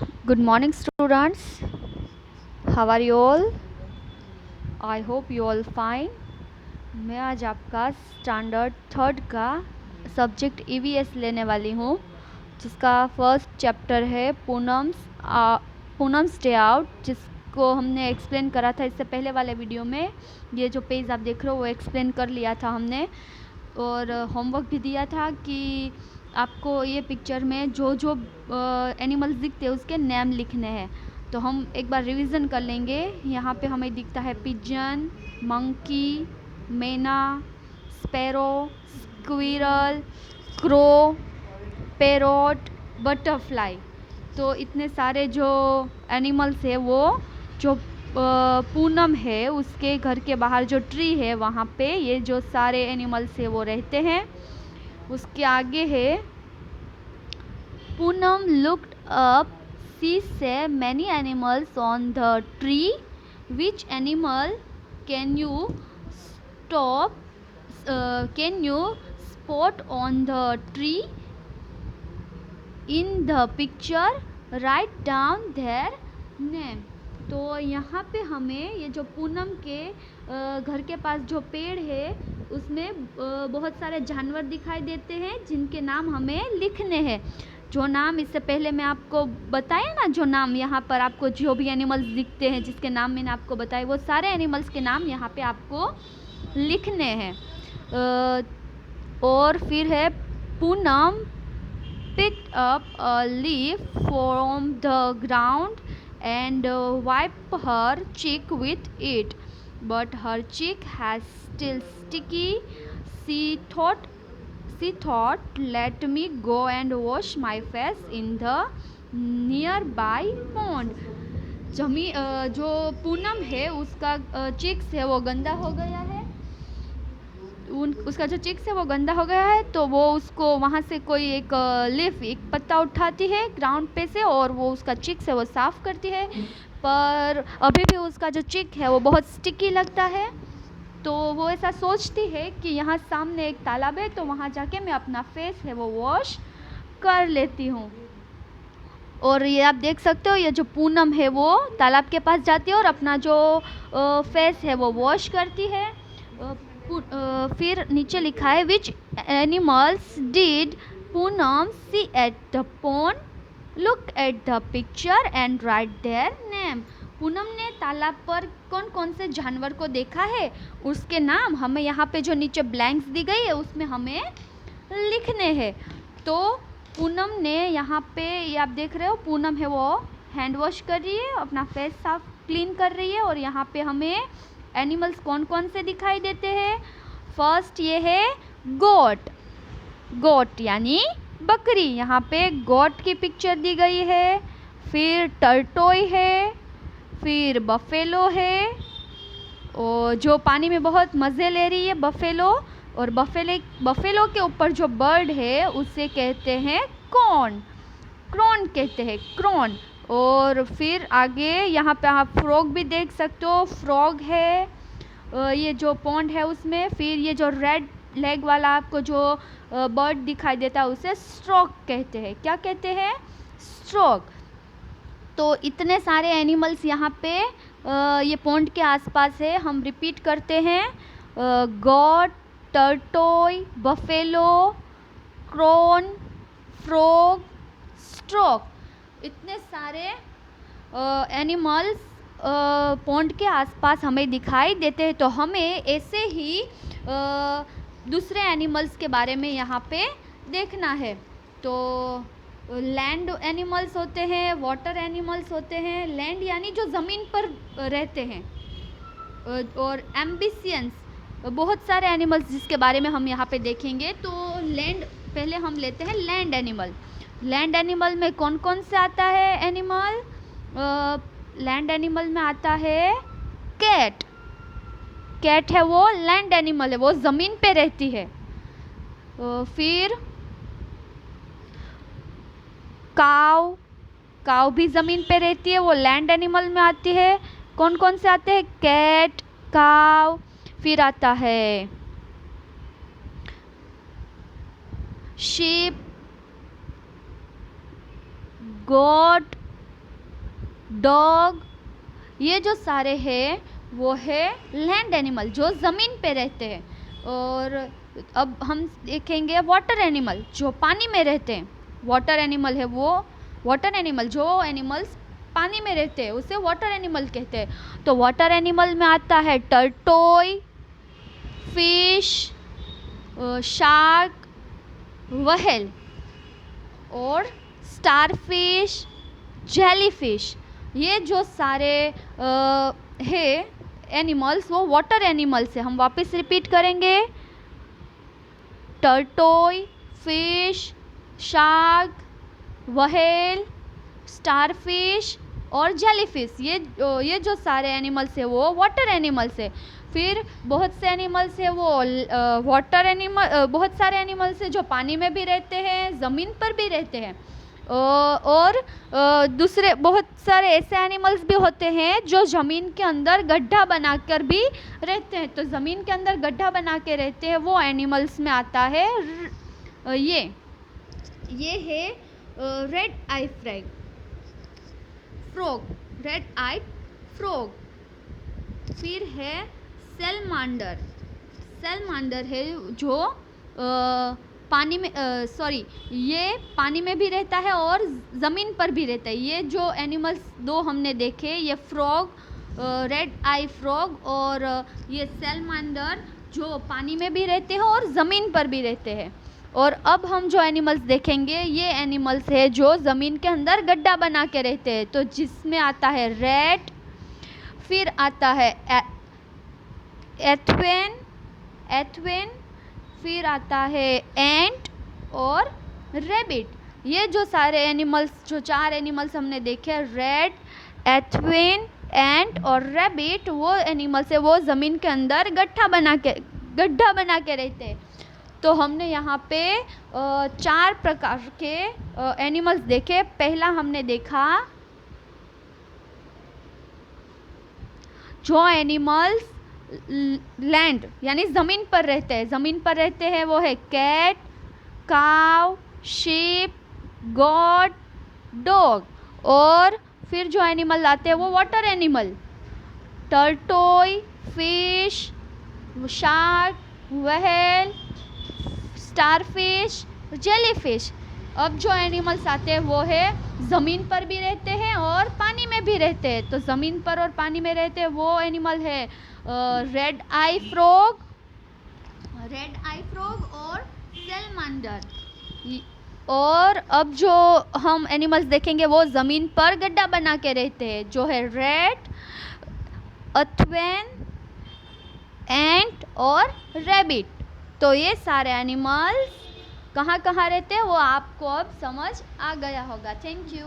Good morning, students. How are you all? I hope you all fine. मैं आज आपका standard third का subject EVS लेने वाली हूँ, जिसका फर्स्ट चैप्टर है पूनम्स डे आउट, जिसको हमने एक्सप्लेन करा था इससे पहले वाले वीडियो में। ये जो पेज आप देख रहे हो वो एक्सप्लेन कर लिया था हमने, और होमवर्क भी दिया था कि आपको ये पिक्चर में जो जो एनिमल्स दिखते हैं उसके नेम लिखने हैं। तो हम एक बार रिवीजन कर लेंगे। यहाँ पे हमें दिखता है पिजन, मंकी, मैना, sparrow, squirrel, crow, parrot, butterfly. तो इतने सारे जो एनिमल्स है वो जो पूनम है उसके घर के बाहर जो ट्री है वहाँ पे ये जो सारे एनिमल्स है वो रहते हैं। उसके आगे है पूनम लुक्ड अप, सी से many animals on the tree, which animal can you stop can you spot on the tree in the picture, write down their name. तो यहाँ पे हमें ये जो पूनम के घर के पास जो पेड़ है उसमें बहुत सारे जानवर दिखाई देते हैं जिनके नाम हमें लिखने हैं। जो नाम इससे पहले मैं आपको बताया ना, जो नाम यहाँ पर आपको जो भी एनिमल्स दिखते हैं जिसके नाम मैंने आपको बताए वो सारे एनिमल्स के नाम यहाँ पे आपको लिखने हैं। और फिर है Poonam picked up a leaf from the ground and wiped her cheek with it, but her cheek has still sticky. She thought, let me go and wash my face in the nearby pond. जो पूनम है उसका chicks है वो गंदा हो गया है, उसका जो चिक्स है वो गंदा हो गया है। तो वो उसको वहाँ से कोई एक लीफ, एक पत्ता उठाती है ग्राउंड पे से और वो उसका चिक्स है वो साफ़ करती है, पर अभी भी उसका जो चिक है वो बहुत स्टिकी लगता है। तो वो ऐसा सोचती है कि यहाँ सामने एक तालाब है तो वहाँ जाके मैं अपना फेस है वो वॉश कर लेती हूँ। और ये आप देख सकते हो, ये जो पूनम है वो तालाब के पास जाती है और अपना जो फेस है वो वॉश करती है। फिर नीचे लिखा है which animals did Poonam see at the pond, look at the picture and write their name. Poonam ने तालाब पर कौन कौन से जानवर को देखा है उसके नाम हमें यहाँ पे जो नीचे ब्लैंक्स दी गई है उसमें हमें लिखने हैं। तो पूनम ने यहाँ पे, ये आप देख रहे हो पूनम है वो हैंड वॉश कर रही है, अपना फेस साफ क्लीन कर रही है। और यहाँ पे हमें एनिमल्स कौन कौन से दिखाई देते हैं। फर्स्ट ये है गोट, गोट यानी बकरी, यहाँ पे गोट की पिक्चर दी गई है। फिर टर्टोय है, फिर बफेलो है, और जो पानी में बहुत मज़े ले रही है बफेलो, और बफेलो के ऊपर जो बर्ड है उसे कहते हैं कॉर्न, क्रोन कहते हैं, क्रोन। और फिर आगे यहाँ पे आप फ्रॉग भी देख सकते हो, फ्रॉग है ये जो पॉन्ड है उसमें। फिर ये जो रेड लेग वाला आपको जो बर्ड दिखाई देता है उसे स्ट्रोक कहते हैं। क्या कहते हैं? स्ट्रोक। तो इतने सारे एनिमल्स यहाँ पे ये पॉन्ड के आसपास है। हम रिपीट करते हैं, goat, tortoise, buffalo, crow, frog, stork. इतने सारे एनिमल्स पॉन्ड के आसपास हमें दिखाई देते हैं। तो हमें ऐसे ही दूसरे एनिमल्स के बारे में यहाँ पे देखना है। तो लैंड एनिमल्स होते हैं, वाटर एनिमल्स होते हैं। लैंड यानी जो ज़मीन पर रहते हैं, और एम्बिशियंस बहुत सारे एनिमल्स जिसके बारे में हम यहाँ पे देखेंगे। तो लैंड पहले हम लेते हैं लैंड एनिमल। लैंड एनिमल में कौन कौन से आता है एनिमल? लैंड एनिमल में आता है कैट। कैट है वो लैंड एनिमल है, वो ज़मीन पे रहती है। फिर काव, काव भी ज़मीन पे रहती है, वो लैंड एनिमल में आती है। कौन कौन से आते हैं? कैट, काव। फिर आता है sheep, goat, डॉग, ये जो सारे हैं वो है लैंड एनिमल जो ज़मीन पे रहते हैं। और अब हम देखेंगे वाटर एनिमल जो पानी में रहते हैं। वाटर एनिमल है वो, वाटर एनिमल जो एनिमल्स पानी में रहते हैं उसे वाटर एनिमल कहते हैं। तो वाटर एनिमल में आता है टर्टोय, फिश, शार्क, व्हेल और स्टारफिश, जेलीफिश। ये जो सारे है एनिमल्स वो वाटर एनिमल्स है। हम वापस रिपीट करेंगे, टर्टोय, फिश, शार्क, व्हेल, स्टारफिश और जेलीफिश। ये जो सारे एनिमल्स है वो वाटर एनिमल्स है। फिर बहुत से एनिमल्स है वो वाटर एनिमल, बहुत सारे एनिमल्स है जो पानी में भी रहते हैं, ज़मीन पर भी रहते हैं। और दूसरे बहुत सारे ऐसे एनिमल्स भी होते हैं जो ज़मीन के अंदर गड्ढा बनाकर भी रहते हैं। तो ज़मीन के अंदर गड्ढा बना के रहते हैं वो एनिमल्स में आता है ये है रेड आई फ्रॉग, रेड आई फ्रॉग। फिर है सैलमांडर, सैलमांडर है जो पानी में ये पानी में भी रहता है और ज़मीन पर भी रहता है। ये जो एनिमल्स दो हमने देखे, ये फ्रॉग, रेड आई फ्रॉग और ये सैलमांडर जो पानी में भी रहते हैं और ज़मीन पर भी रहते हैं। और अब हम जो एनिमल्स देखेंगे ये एनिमल्स है जो ज़मीन के अंदर गड्ढा बना के रहते हैं। तो जिसमें आता है रैट, फिर आता है एथवेन, फिर आता है एंट और रैबिट। ये जो सारे एनिमल्स, जो चार एनिमल्स हमने देखे, रैट, एथवेन, एंट और रैबिट, वो एनिमल्स है वो ज़मीन के अंदर गड्ढा बना के रहते हैं। तो हमने यहाँ पे चार प्रकार के एनिमल्स देखे। पहला हमने देखा जो एनिमल्स लैंड यानी ज़मीन पर रहते हैं वो है कैट, काव, शीप, गॉट, डॉग। और फिर जो एनिमल आते हैं वो water animal, tortoise, fish, shark, whale, starfish, jellyfish. अब जो एनिमल्स आते हैं वो है ज़मीन पर भी रहते हैं और पानी में भी रहते हैं। तो ज़मीन पर और पानी में रहते हैं वो एनिमल है रेड आई फ्रॉग और सैलमांडर। और अब जो हम एनिमल्स देखेंगे वो ज़मीन पर गड्ढा बना के रहते हैं, जो है रैट, एथवेन, एंट और रैबिट। तो ये सारे एनिमल्स कहाँ रहते हैं वो आपको अब समझ आ गया होगा। Thank you.